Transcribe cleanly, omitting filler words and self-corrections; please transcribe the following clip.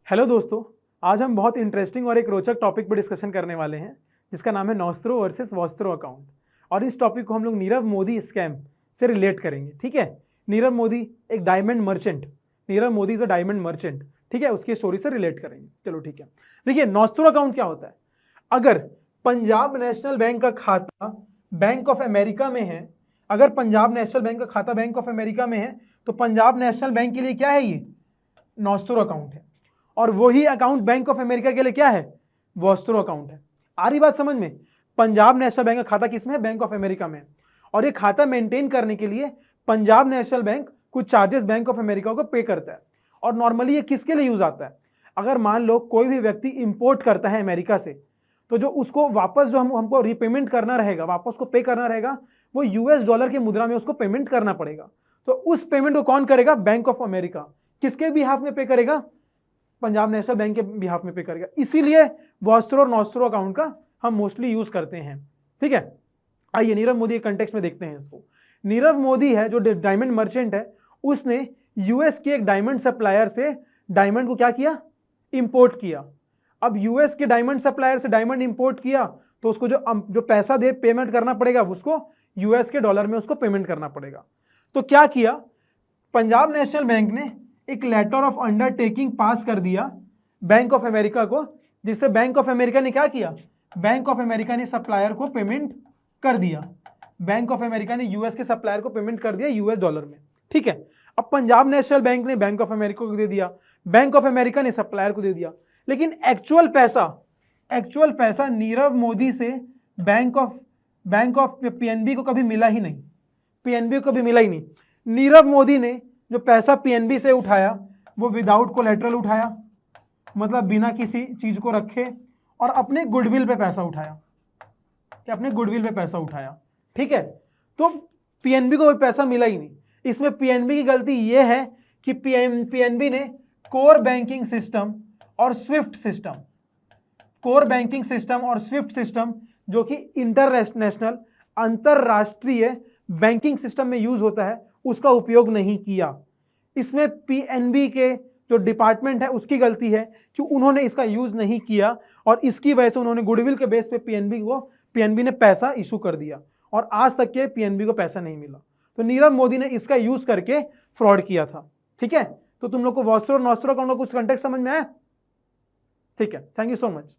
Hello दोस्तों, आज हम बहुत इंटरेस्टिंग और एक रोचक टॉपिक पर डिस्कशन करने वाले हैं जिसका नाम है नॉस्त्रो वर्सेस वॉस्त्रो अकाउंट। और इस टॉपिक को हम लोग नीरव मोदी स्कैम से रिलेट करेंगे। ठीक है, नीरव मोदी एक diamond merchant, Nirav Modi is a diamond merchant. ठीक है, उसकी स्टोरी से रिलेट करेंगे। चलो ठीक है, देखिए नॉस्त्रो अकाउंट क्या होता है। अगर पंजाब नेशनल बैंक का खाता बैंक ऑफ अमेरिका में है, अगर पंजाब नेशनल बैंक का खाता बैंक ऑफ अमेरिका में है तो पंजाब नेशनल बैंक के लिए क्या है, ये नॉस्त्रो अकाउंट है। और वही अकाउंट बैंक ऑफ अमेरिका के लिए क्या है, वॉस्त्रो अकाउंट है। आ रही बात समझ में। पंजाब नेशनल बैंक का खाता किसमें है, बैंक ऑफ अमेरिका में। और ये खाता मेंटेन करने के लिए पंजाब नेशनल बैंक कुछ चार्जेस बैंक ऑफ अमेरिका को पे करता है। और नॉर्मली ये किसके लिए यूज आता है, अगर मान लो कोई भी व्यक्ति इंपोर्ट करता है अमेरिका से, तो जो उसको वापस जो हमको रिपेमेंट करना रहेगा, वापस को पे करना रहेगा, वो यूएस डॉलर की मुद्रा में उसको पेमेंट करना पड़ेगा। तो उस पेमेंट को कौन करेगा, बैंक ऑफ अमेरिका। किसके बिहाफ में पे करेगा, पंजाब नेशनल बैंक के बिहाफ में पे करेगा। इसीलिए वॉस्त्रो और नॉस्त्रो अकाउंट का हम मोस्टली यूज करते हैं। ठीक है, आइए नीरव मोदी के कंटेक्स्ट में देखते हैं इसको। नीरव मोदी है जो डायमंड मर्चेंट है, उसने यूएस के एक डायमंड सप्लायर से डायमंड को क्या किया, इंपोर्ट किया। अब यूएस के डायमंड सप्लायर से डायमंड इंपोर्ट किया तो उसको जो पैसा दे पेमेंट करना पड़ेगा, उसको यूएस के डॉलर में उसको पेमेंट करना पड़ेगा। तो क्या किया, पंजाब नेशनल बैंक ने एक लेटर ऑफ अंडरटेकिंग पास कर दिया बैंक ऑफ अमेरिका को, जिससे बैंक ऑफ अमेरिका ने क्या किया, बैंक ऑफ अमेरिका ने सप्लायर को पेमेंट कर दिया। बैंक ऑफ अमेरिका ने यूएस के सप्लायर को पेमेंट कर दिया यूएस डॉलर में। ठीक है, अब पंजाब नेशनल बैंक ने बैंक ऑफ अमेरिका को दे दिया, बैंक ऑफ अमेरिका ने सप्लायर को दे दिया। लेकिन एक्चुअल पैसा नीरव मोदी से बैंक ऑफ पीएनबी को कभी मिला ही नहीं, पीएनबी को कभी मिला ही नहीं। नीरव मोदी ने जो पैसा पीएनबी से उठाया वो विदाउट कोलेटरल उठाया, मतलब बिना किसी चीज को रखे, और अपने गुडविल पे पैसा उठाया, कि अपने गुडविल पे पैसा उठाया। ठीक है, तो पीएनबी को कोई पैसा मिला ही नहीं। इसमें पीएनबी की गलती ये है कि पीएनबी ने कोर बैंकिंग सिस्टम और Swift system, core banking system और स्विफ्ट सिस्टम जो कि इंटरनेशनल अंतरराष्ट्रीय बैंकिंग सिस्टम में यूज होता है, उसका उपयोग नहीं किया। इसमें पीएनबी के जो डिपार्टमेंट है उसकी गलती है कि उन्होंने इसका यूज नहीं किया, और इसकी वजह से उन्होंने गुडविल के बेस पे पीएनबी ने पैसा इशू कर दिया, और आज तक के पीएनबी को पैसा नहीं मिला। तो नीरव मोदी ने इसका यूज करके फ्रॉड किया था। ठीक है, तो तुम लोग को वॉस्त्रो और नॉस्त्रो अकाउंट का कुछ कॉन्टेक्स्ट समझ में आया। ठीक है, थैंक यू सो मच।